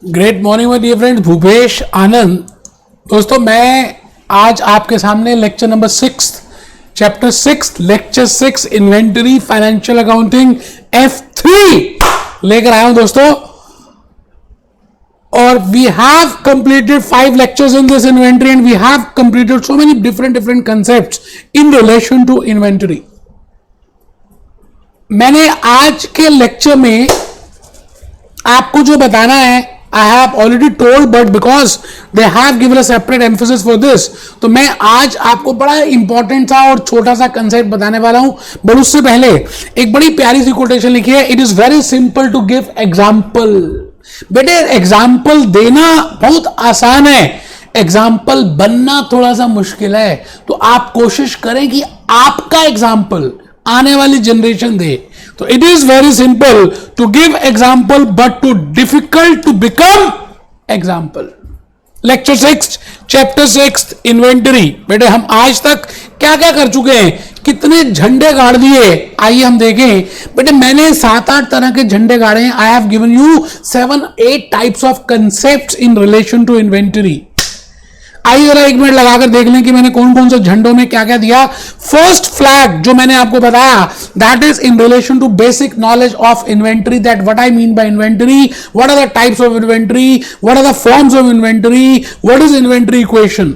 Great morning my dear friend, Bhupesh Anand. दोस्तों, मैं आज आपके सामने lecture number 6 chapter 6 lecture 6 inventory financial accounting F3 लेकर आया हूं दोस्तों। और we have completed 5 lectures in this inventory and we have completed so many different concepts in relation to inventory। मैंने आज के लेक्चर में आपको जो बताना है, I have already told, but because they have given a separate emphasis for this, तो मैं आज आपको बड़ा इंपॉर्टेंट सा और छोटा सा कंसेप्ट बताने वाला हूं। बट उससे पहले एक बड़ी प्यारी सी कोटेशन लिखी है, it is very simple to give example. बेटे, एग्जाम्पल देना बहुत आसान है, एग्जाम्पल बनना थोड़ा सा मुश्किल है। तो आप कोशिश करें कि आपका एग्जाम्पल आने वाली जनरेशन दे। तो it is very simple to give example but too difficult to become example. Lecture 6 chapter 6 inventory. बेटे, हम आज तक क्या क्या कर चुके हैं, कितने झंडे गाड़ दिए, आइए हम देखें। बेटे, मैंने 7-8 तरह के झंडे गाड़े हैं। I have given you 7-8 types of concept in relation to inventory. आइए जरा एक मिनट लगाकर देख लें कि मैंने कौन कौन से झंडों में क्या क्या दिया। फर्स्ट फ्लैग जो मैंने आपको बताया, that is in relation to basic knowledge of inventory, that what I mean by inventory, what are the types of inventory, what are the forms of inventory, what is inventory equation.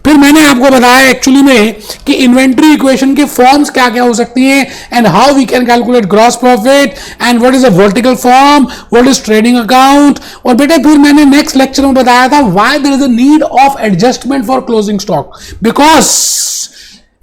फिर मैंने आपको बताया actually में कि inventory equation के forms क्या क्या हो सकती हैं and how we can calculate gross profit and what is a vertical form, what is trading account. और बेटे, फिर मैंने नेक्स्ट लेक्चर में बताया था why there is a need of adjustment for closing stock, because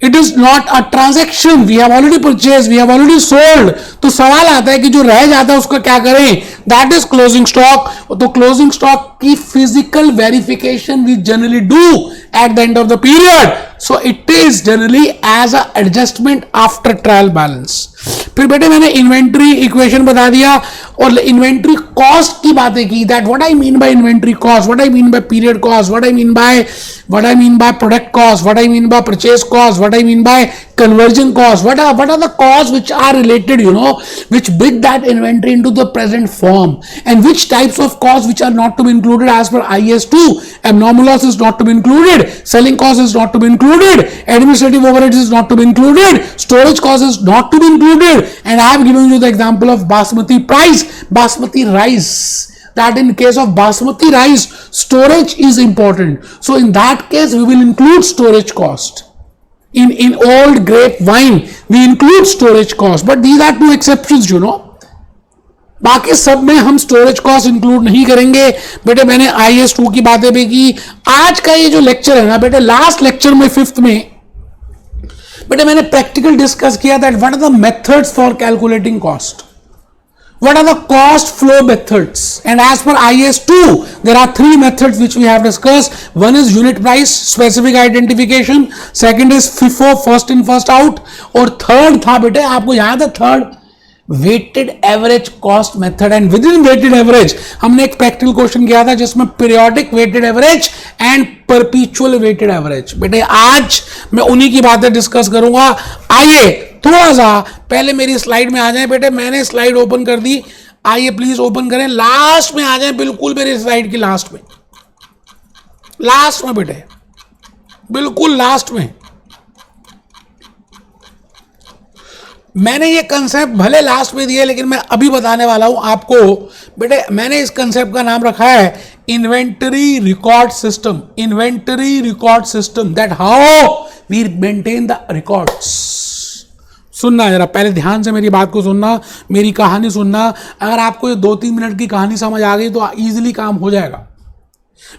it is not a transaction, we have already purchase, we have already sold. तो सवाल आता है कि जो रह जाता है उसका क्या करें, दैट इज क्लोजिंग स्टॉक। तो क्लोजिंग स्टॉक की physical verification we generally do at the end of the period, so it is generally as a adjustment after trial balance. फिर बेटे, मैंने इन्वेंट्री इक्वेशन बता दिया और इन्वेंट्री कॉस्ट की बातें की, that what I mean bye inventory cost, what I mean bye period cost, what I mean by product cost, what I mean by purchase cost, what I mean bye conversion cost, what are the costs which are related, which bring that inventory into the present form, and which types of costs which are not to be included as per IS2. Abnormal loss is not to be included, selling cost is not to be included, administrative overheads is not to be included, storage cost is not to be included, and I have given you the example of basmati rice, that in case of basmati rice storage is important, so in that case we will include storage cost. In old grape wine we include storage cost, but these are 2 exceptions, बाकी सब में हम storage cost include नहीं करेंगे। बेटे, मैंने IS2 की बातें भी की। आज का ये जो लेक्चर है ना बेटे, लास्ट लेक्चर में 5th में बेटे मैंने प्रैक्टिकल डिस्कस किया that what are the methods for calculating cost, what are the cost flow methods, and as per IS2 there are 3 methods which we have discussed. One is unit price specific identification, second is FIFO first in first out, और third था बेटे, आपको याद है third, weighted average cost method. And within weighted average हमने एक practical question किया था जिसमें periodic weighted average and perpetual weighted average. बेटे, आज मैं उन्हीं की बातें डिस्कस करूंगा। आइए थोड़ा सा पहले मेरी स्लाइड में आ जाएं। बेटे, मैंने स्लाइड ओपन कर दी, आइए प्लीज ओपन करें, लास्ट में आ जाएं, बिल्कुल मेरी स्लाइड की लास्ट में बेटे, बिल्कुल लास्ट में। मैंने ये कंसेप्ट भले लास्ट में दिया लेकिन मैं अभी बताने वाला हूं आपको। बेटे, मैंने इस कंसेप्ट का नाम रखा है inventory record system. Inventory record system, that how we maintain the records. सुनना जरा, पहले ध्यान से मेरी बात को सुनना, मेरी कहानी सुनना। अगर आपको ये 2-3 मिनट की कहानी समझ आ गई तो इजीली काम हो जाएगा।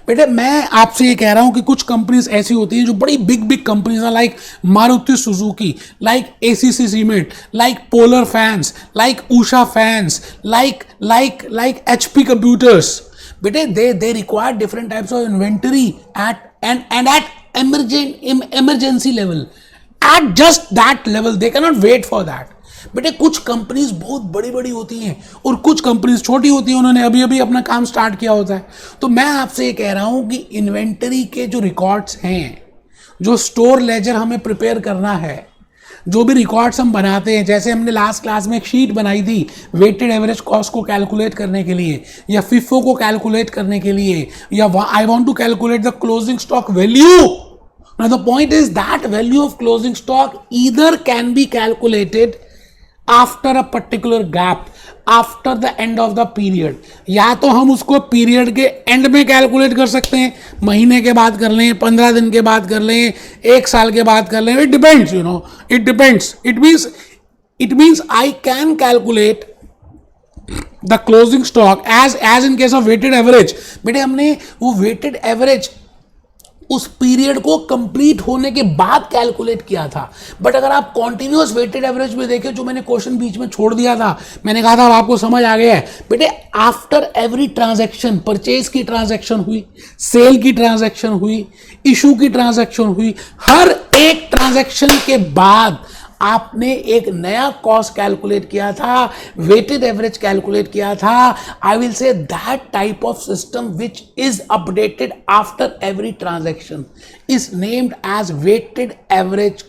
बेटे, मैं आपसे ये कह रहा हूं कि कुछ कंपनीज ऐसी होती हैं जो बड़ी बिग कंपनीज हैं, like Maruti Suzuki, like ACC cement, like polar fans, like Usha fans, like HP computers. बेटे, they require different types of inventory at emergency level, at just that level, they cannot wait for that. बेटे, कुछ companies बहुत बड़ी बड़ी होती हैं और कुछ कंपनीज छोटी होती हैं, उन्होंने अभी अभी अपना काम स्टार्ट किया होता है। तो मैं आपसे ये कह रहा हूं कि इन्वेंटरी के जो रिकॉर्ड्स हैं, जो स्टोर लेजर हमें प्रिपेयर करना है, जो भी रिकॉर्ड्स हम बनाते हैं, जैसे हमने लास्ट क्लास में एक शीट बनाई थी वेटेड एवरेज कॉस्ट को कैलकुलेट करने के लिए, या फिफो को कैलकुलेट करने के लिए, या I want to calculate the closing stock value. Now the point is that value of closing stock either can be calculated after a particular gap, after the end of the period. या तो हम उसको period के and में calculate कर सकते हैं, महीने के बाद कर लें, 15 दिन के बाद कर लें, 1 साल के बाद कर लें. It depends, you know, it depends. It means I can calculate the closing stock as in case of weighted average. बेटे हमने वो वेटेड एवरेज उस पीरियड को कंप्लीट होने के बाद कैलकुलेट किया था. बट अगर आप कॉन्टिन्यूअस वेटेड एवरेज में देखें, जो मैंने क्वेश्चन बीच में छोड़ दिया था, मैंने कहा था आपको समझ आ गया है बेटे, आफ्टर एवरी ट्रांजैक्शन, परचेज की ट्रांजैक्शन हुई, सेल की ट्रांजैक्शन हुई, इशू की ट्रांजैक्शन हुई, हर एक ट्रांजैक्शन के बाद आपने एक नया कॉस्ट कैलकुलेट किया था, वेटेड एवरेज कैलकुलेट किया था. I will say that type of system which is updated after every transaction is named as weighted average,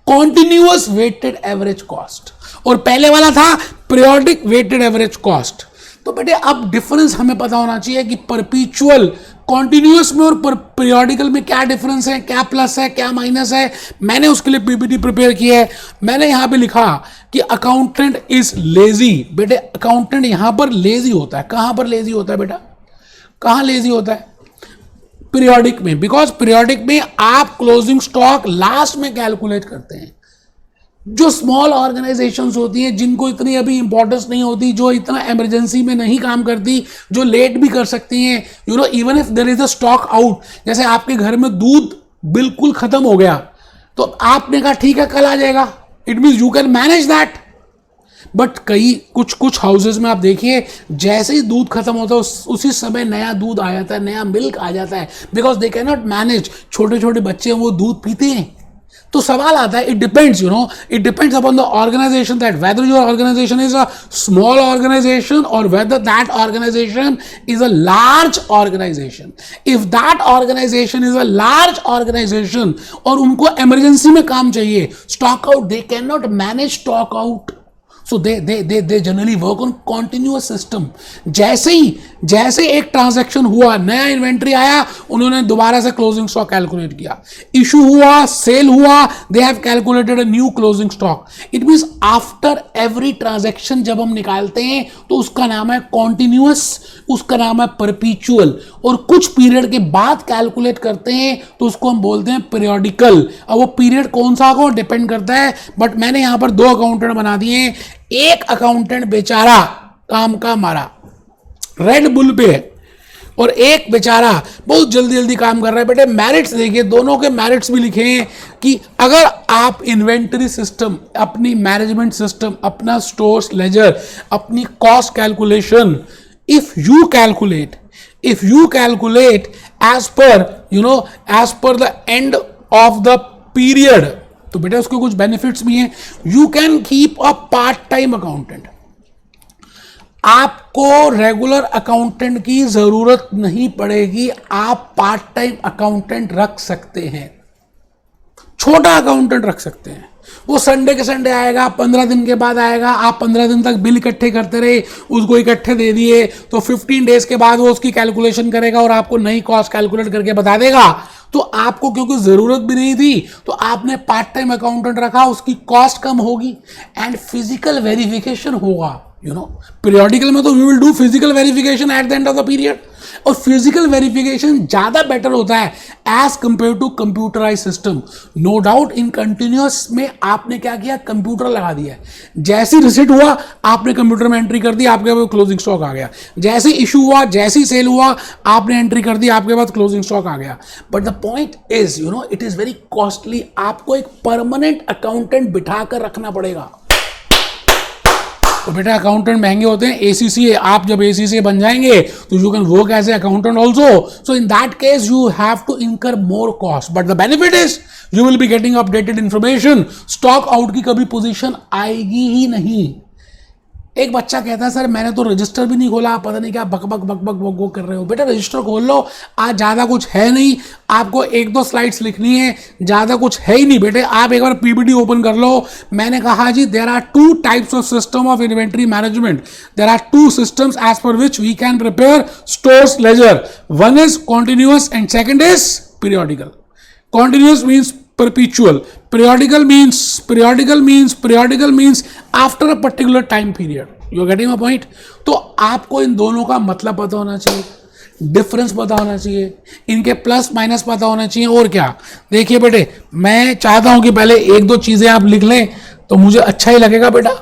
continuous weighted average cost. और पहले वाला था पीरियोडिक वेटेड एवरेज कॉस्ट. तो बेटे अब डिफरेंस हमें पता होना चाहिए कि परपीचुअल, कॉन्टिन्यूअस में और पीरियोडिकल में क्या डिफरेंस है, क्या प्लस है, क्या माइनस है. मैंने उसके लिए पीपीटी प्रिपेयर किया है. मैंने यहां पे लिखा कि अकाउंटेंट इज लेजी. बेटे अकाउंटेंट यहां पर लेजी होता है. कहां पर लेजी होता है बेटा, कहां लेजी होता है? पीरियोडिक में. बिकॉज पीरियोडिक में आप क्लोजिंग स्टॉक लास्ट में कैलकुलेट करते हैं. जो स्मॉल ऑर्गेनाइजेशंस होती हैं, जिनको इतनी अभी इंपॉर्टेंस नहीं होती, जो इतना इमरजेंसी में नहीं काम करती, जो लेट भी कर सकती हैं, you know, even if there is a stock out. जैसे आपके घर में दूध बिल्कुल खत्म हो गया, तो आपने कहा ठीक है कल आ जाएगा. It means you can manage that. But कुछ हाउसेज में आप देखिए, जैसे ही दूध खत्म होता है उसी समय नया दूध आ जाता है, नया मिल्क आ जाता है. Because they can not manage. छोटे छोटे बच्चे वो दूध पीते हैं. तो सवाल आता है, it depends, you know, it depends upon the organisation, that whether your organisation is a small organisation और whether that organisation is a large organisation. If that organisation is a large organisation और उनको emergency में काम चाहिए, stock out, they can not manage stock out. So they generally work on continuous system. जैसे एक transaction हुआ, नया inventory आया, उन्होंने दोबारा से क्लोजिंग स्टॉक कैलकुलेट किया. इशू हुआ, सेल हुआ, they have calculated a new closing stock. It means after every transaction जब हम निकालते हैं तो उसका नाम है कॉन्टिन्यूअस, उसका नाम है परपीचुअल. और कुछ पीरियड के बाद कैलकुलेट करते हैं तो उसको हम बोलते हैं पीरियोडिकल. अब वो पीरियड कौन सा हो डिपेंड करता है. बट मैंने यहां पर 2 अकाउंटेंट बना दिए. एक अकाउंटेंट बेचारा काम का मारा, रेड बुल पे है, और एक बेचारा बहुत जल्दी जल्दी काम कर रहा है. बेटे मेरिट्स देखिए, दोनों के मेरिट्स भी लिखे हैं कि अगर आप इन्वेंटरी सिस्टम, अपनी मैनेजमेंट सिस्टम, अपना स्टोर्स लेजर, अपनी cost calculation, if you calculate as per the end of the period, तो बेटा उसके कुछ बेनिफिट्स भी हैं. You can keep a part time accountant. आपको रेगुलर अकाउंटेंट की जरूरत नहीं पड़ेगी. आप पार्ट टाइम अकाउंटेंट रख सकते हैं, छोटा अकाउंटेंट रख सकते हैं. वो संडे के संडे आएगा, 15 दिन के बाद आएगा. आप 15 दिन तक बिल इकट्ठे करते रहे, उसको इकट्ठे दे दिए, तो 15 डेज के बाद वो उसकी कैलकुलेशन करेगा और आपको नई कॉस्ट कैलकुलेट करके बता देगा. तो आपको क्योंकि जरूरत भी नहीं थी तो आपने पार्ट टाइम अकाउंटेंट रखा, उसकी कॉस्ट कम होगी एंड फिजिकल वेरिफिकेशन होगा. यू नो, पीरियोडिकल में तो we will do physical verification at the end of the period. और फिजिकल वेरिफिकेशन ज्यादा बेटर होता है as compare to computerise system. No doubt in continuous में आपने क्या किया, कंप्यूटर लगा दिया. जैसी रिसिट हुआ आपने कंप्यूटर में एंट्री कर दी, आपके पास क्लोजिंग स्टॉक आ गया. जैसे इशू हुआ, जैसी सेल हुआ, आपने एंट्री कर दी, आपके पास क्लोजिंग स्टॉक आ गया. But the point is, you know, it is very costly. आपको एक परमानेंट अकाउंटेंट बिठाकर रखना पड़ेगा. तो बेटा अकाउंटेंट महंगे होते हैं. एसीसी, आप जब एसीसी बन जाएंगे तो you can work as a accountant also. So in that case you have to incur more cost. But the benefit is you will be getting updated information. Stock out की कभी position आएगी ही नहीं. एक बच्चा कहता है सर मैंने तो रजिस्टर भी नहीं खोला, पता नहीं क्या बक बक बक बक बक बक कर रहे हो। बेटा रजिस्टर खोल लो, आज ज़्यादा कुछ है नहीं, आपको एक दो स्लाइड्स लिखनी है, ज़्यादा कुछ है ही नहीं बेटे। आप एक बार पीपीटी ओपन कर लो। मैंने कहा जी there are two types of system of inventory management, there are two systems as per which we can prepare stores ledger. One is continuous and second is periodical. Continuous means perpetual. Periodical means after a particular time period. You are getting my point? तो आपको इन दोनों का मतलब पता होना चाहिए, difference पता होना चाहिए, इनके प्लस माइनस पता होना चाहिए। और क्या, देखिए बेटे मैं चाहता हूं कि पहले एक दो चीजें आप लिख लें तो मुझे अच्छा ही लगेगा बेटा।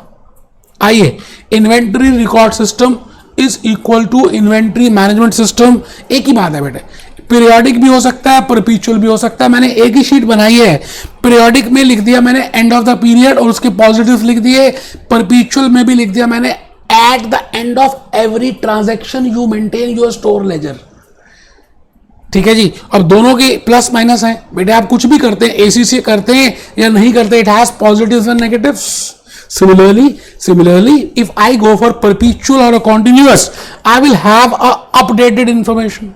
आइए, inventory record system is equal to inventory management system. एक ही बात है बेटे, पीरियोडिक भी हो सकता है, परपीचुअल भी हो सकता है। मैंने एक ही शीट बनाई है, पीरियोडिक में लिख दिया मैंने एंड ऑफ द पीरियड और उसके पॉजिटिव्स लिख दिए, परपीचुअल में भी लिख दिया मैंने eight the end of every transaction you maintain your store laser. ठीक है जी, अब दोनों के प्लस माइनस हैं बेटे। आप कुछ भी करते हैं, एसी से करते हैं या नहीं करते, it has positives and negatives. Similarly, if I go for perpetual or a continuous, I will have a updated information.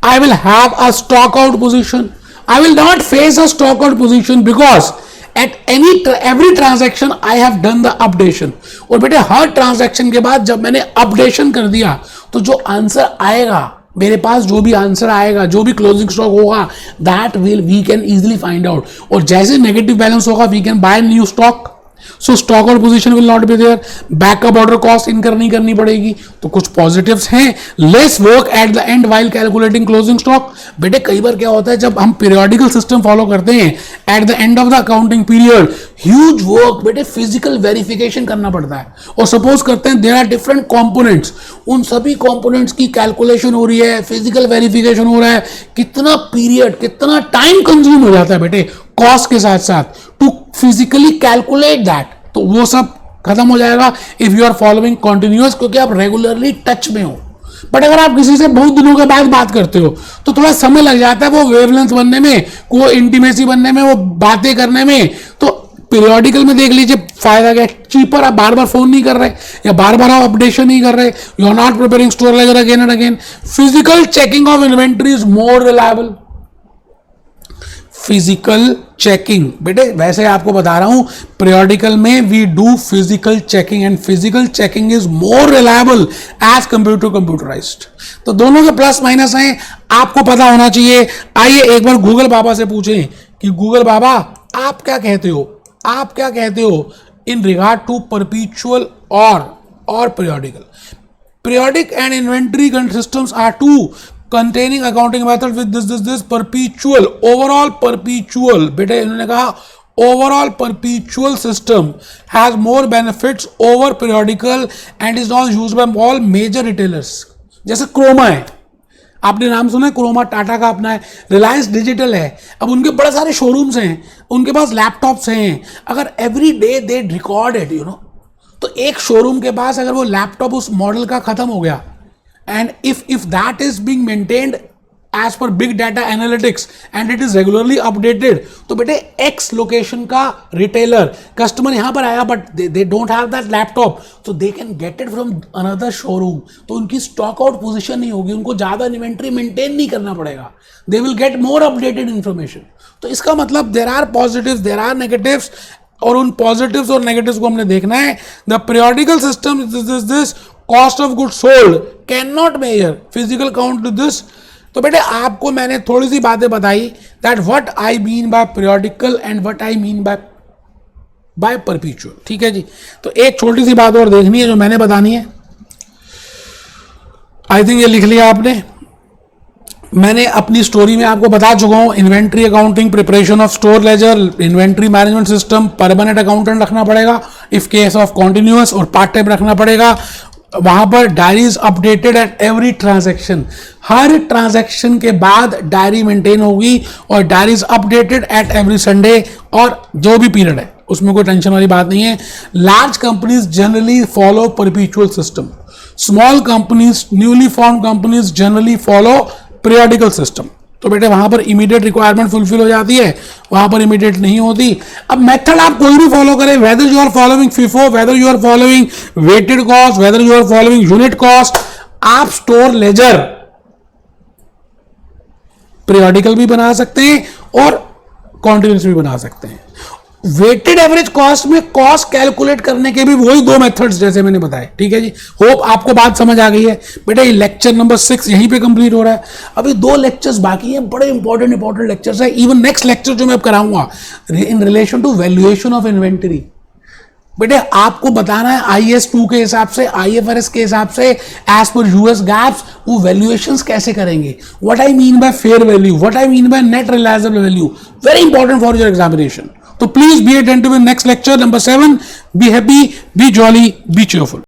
I will have a stock out position. I will not face a stock out position because at every transaction I have done the updation. और बेटे हर transaction के बाद जब मैंने updation कर दिया तो जो आंसर आएगा मेरे पास, जो भी आंसर आएगा, जो भी क्लोजिंग स्टॉक होगा, that we can easily find out. और जैसे नेगेटिव बैलेंस होगा we can buy new stock. So stock out position will not be there, backup order cost incur नहीं करनी पड़ेगी। तो कुछ पॉजिटिव्स हैं, less work at the end while calculating closing stock. बेटे कई बार क्या होता है जब हम पीरियोडिकल सिस्टम फॉलो करते हैं, eight the end of the accounting period huge work बेटे फिजिकल वेरिफिकेशन करना पड़ता है। और सपोज करते हैं देयर आर डिफरेंट कंपोनेंट्स, उन सभी कंपोनेंट्स की कैलकुलेशन हो रही है, फिजिकल वेरिफिकेशन हो रहा है, कितना पीरियड, कितना टाइम कंज्यूम हो जाता है बेटे कॉस्ट के साथ साथ टू फिजिकली कैलकुलेट दैट। तो वो सब खत्म हो जाएगा if you are following continuous, क्योंकि आप रेगुलरली टच में हो। बट अगर आप किसी से बहुत दिनों के बाद बात करते हो तो थोड़ा समय लग जाता है वो वेवलेंथ बनने में, वो इंटीमेसी बनने में, वो बातें करने में। तो पीरियोडिकल में देख लीजिए फायदा क्या, चीपर, आप बार बार फोन नहीं कर रहे या बार बार आप अपडेशन नहीं कर रहे, you are not preparing store ledger again and again. Physical checking of inventory is more reliable. Physical checking बेटे वैसे आपको बता रहा हूं, पीरियोडिकल में we do physical checking and physical checking is more reliable as compare to computerised. तो दोनों के प्लस माइनस हैं, आपको पता होना चाहिए। आइए एक बार गूगल बाबा से पूछें कि गूगल बाबा आप क्या कहते हो, आप क्या कहते हो इन रिगार्ड टू परपीचुअल और periodical. Periodic and inventory systems are two containing accounting method with this perpetual, overall perpetual बेटे इन्होंने कहा overall perpetual system has more benefits over periodical and is now used by all major retailers। जैसे Croma है, आपने नाम सुना है Croma, Tata का अपना है, रिलायंस डिजिटल है, अब उनके बड़े सारे शोरूम्स हैं, उनके पास लैपटॉप्स हैं। अगर every day they record it तो एक शोरूम के पास अगर वो लैपटॉप उस मॉडल का खत्म हो गया and if that is being maintained as per big data analytics and it is regularly updated, तो बेटे X लोकेशन का रिटेलर कस्टमर यहां पर आया but they don't have that laptop, so they can get it from another showroom। तो उनकी stock out position नहीं होगी, उनको ज्यादा इन्वेंट्री मेंटेन नहीं करना पड़ेगा, they will get more updated information। तो इसका मतलब there are positives, there are negatives, और उन पॉजिटिव्स और नेगेटिव्स को हमने देखना है। The periodical system this cost of good sold can not measure physical count to this. तो बेटे आपको मैंने थोड़ी सी बातें बताई that what I mean by periodical and what I mean by perpetual. ठीक है जी, तो एक छोटी सी बात और देखनी है जो मैंने बतानी है। आई थिंक ये लिख लिया आपने, मैंने अपनी स्टोरी में आपको बता चुका हूं, inventory accounting, preparation of store laser, inventory management system, permanent accountant रखना पड़ेगा इफ केस ऑफ कॉन्टिन्यूअस, और पार्ट टाइम रखना पड़ेगा। वहां पर diaries updated at every transaction, her transaction के बाद डायरी मेंटेन होगी और diaries updated at every Sunday, और जो भी पीरियड है उसमें कोई टेंशन वाली बात नहीं है। Large companies generally follow परपीचुअल system, small companies, newly form companies generally follow periodical system। तो बेटे वहां पर इमीडिएट रिक्वायरमेंट फुलफिल हो जाती है, वहां पर इमीडिएट नहीं होती। अब मेथड आप कोई भी फॉलो करें, whether you are following FIFO, whether you are following weighted cost, whether you are following unit cost, आप स्टोर लेजर पीरियोडिकल भी बना सकते हैं और कॉन्टिन्यूस भी बना सकते हैं। वेटेड एवरेज कॉस्ट में कॉस्ट कैलकुलेट करने के भी वही दो मेथड्स जैसे मैंने बताए, ठीक है जी। होप आपको बात समझ आ गई है बेटा। ये लेक्चर नंबर 6 यहीं पे कंप्लीट हो रहा है। अभी 2 लेक्चर्स बाकी हैं, बड़े इंपॉर्टेंट लेक्चर्स है। इवन नेक्स्ट लेक्चर जो मैं अब कराऊंगा in relation to valuation of inventory, बेटे आपको बताना है IS2 के हिसाब से, IFRS के हिसाब से, एज पर US गैप्स वो वैल्यूएशंस कैसे करेंगे, what I mean by fair value, what I mean by net realisable value, very important for your examination. तो please be attentive in next lecture number 7। Be happy, be jolly, be cheerful.